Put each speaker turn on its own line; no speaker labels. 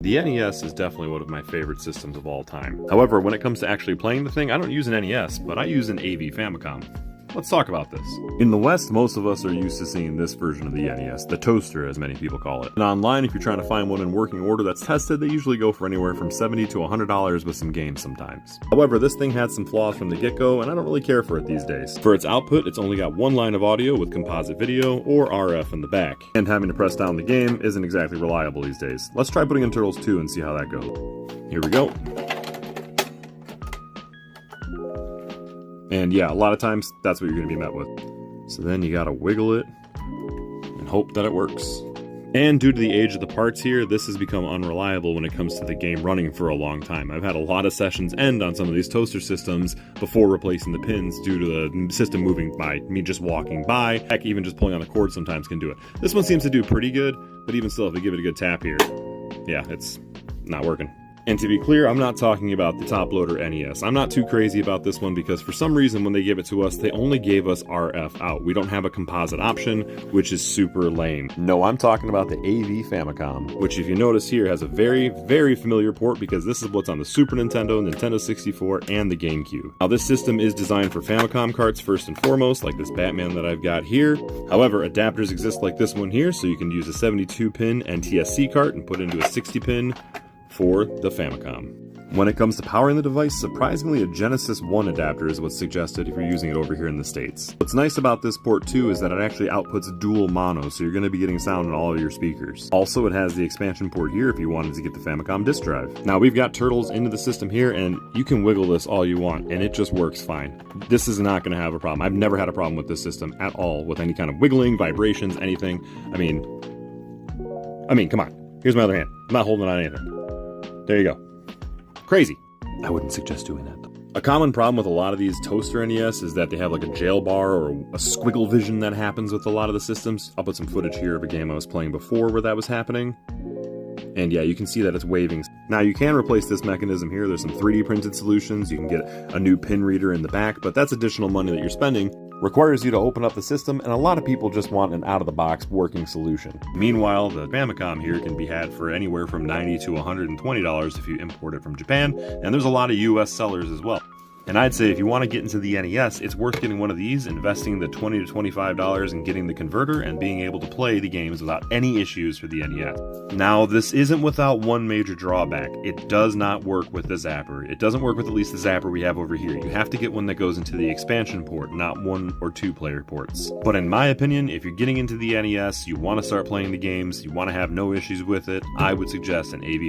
The NES is definitely one of my favorite systems of all time. However, when it comes to actually playing the thing, I don't use an NES, but I use an AV Famicom. Let's talk about this. In the West, most of us are used to seeing this version of the NES, the toaster as many people call it. And online, if you're trying to find one in working order that's tested, they usually go for anywhere from $70 to $100 with some games sometimes. However, this thing had some flaws from the get-go, and I don't really care for it these days. For its output, it's only got one line of audio with composite video or RF in the back, and having to press down the game isn't exactly reliable these days. Let's try putting in Turtles 2 and see how that goes. Here we go. And yeah, a lot of times, that's what you're going to be met with. So then you gotta wiggle it and hope that it works. And due to the age of the parts here, this has become unreliable when it comes to the game running for a long time. I've had a lot of sessions end on some of these toaster systems before replacing the pins due to the system moving by, me just walking by. Heck, even just pulling on the cord sometimes can do it. This one seems to do pretty good, but even still, if we give it a good tap here, yeah, it's not working. And to be clear, I'm not talking about the top loader NES. I'm not too crazy about this one because for some reason when they gave it to us, they only gave us RF out. We don't have a composite option, which is super lame. No, I'm talking about the AV Famicom, which if you notice here has a very, very familiar port because this is what's on the Super Nintendo, Nintendo 64, and the GameCube. Now this system is designed for Famicom carts first and foremost, like this Batman that I've got here. However, adapters exist like this one here, so you can use a 72-pin NTSC cart and put into a 60-pin for the Famicom. When it comes to powering the device, surprisingly a Genesis 1 adapter is what's suggested if you're using it over here in the States. What's nice about this port too is that it actually outputs dual mono, so you're going to be getting sound in all of your speakers. Also, it has the expansion port here if you wanted to get the Famicom disk drive. Now we've got Turtles into the system here, and you can wiggle this all you want, and it just works fine. This is not going to have a problem. I've never had a problem with this system at all, with any kind of wiggling, vibrations, anything. I mean, come on. Here's my other hand. I'm not holding on anything. There you go. Crazy. I wouldn't suggest doing that though. A common problem with a lot of these toaster NES is that they have like a jail bar or a squiggle vision that happens with a lot of the systems. I'll put some footage here of a game I was playing before where that was happening. And yeah, you can see that it's waving. Now you can replace this mechanism here. There's some 3D printed solutions. You can get a new pin reader in the back, but that's additional money that you're spending. Requires you to open up the system, and a lot of people just want an out-of-the-box working solution. Meanwhile, the Famicom here can be had for anywhere from $90 to $120 if you import it from Japan, and there's a lot of US sellers as well. And I'd say if you want to get into the NES, it's worth getting one of these, investing the $20 to $25 and getting the converter and being able to play the games without any issues for the NES. Now, this isn't without one major drawback. It does not work with the zapper. It doesn't work with at least the zapper we have over here. You have to get one that goes into the expansion port, not 1 or 2 player ports. But in my opinion, if you're getting into the NES, you want to start playing the games, you want to have no issues with it, I would suggest an AV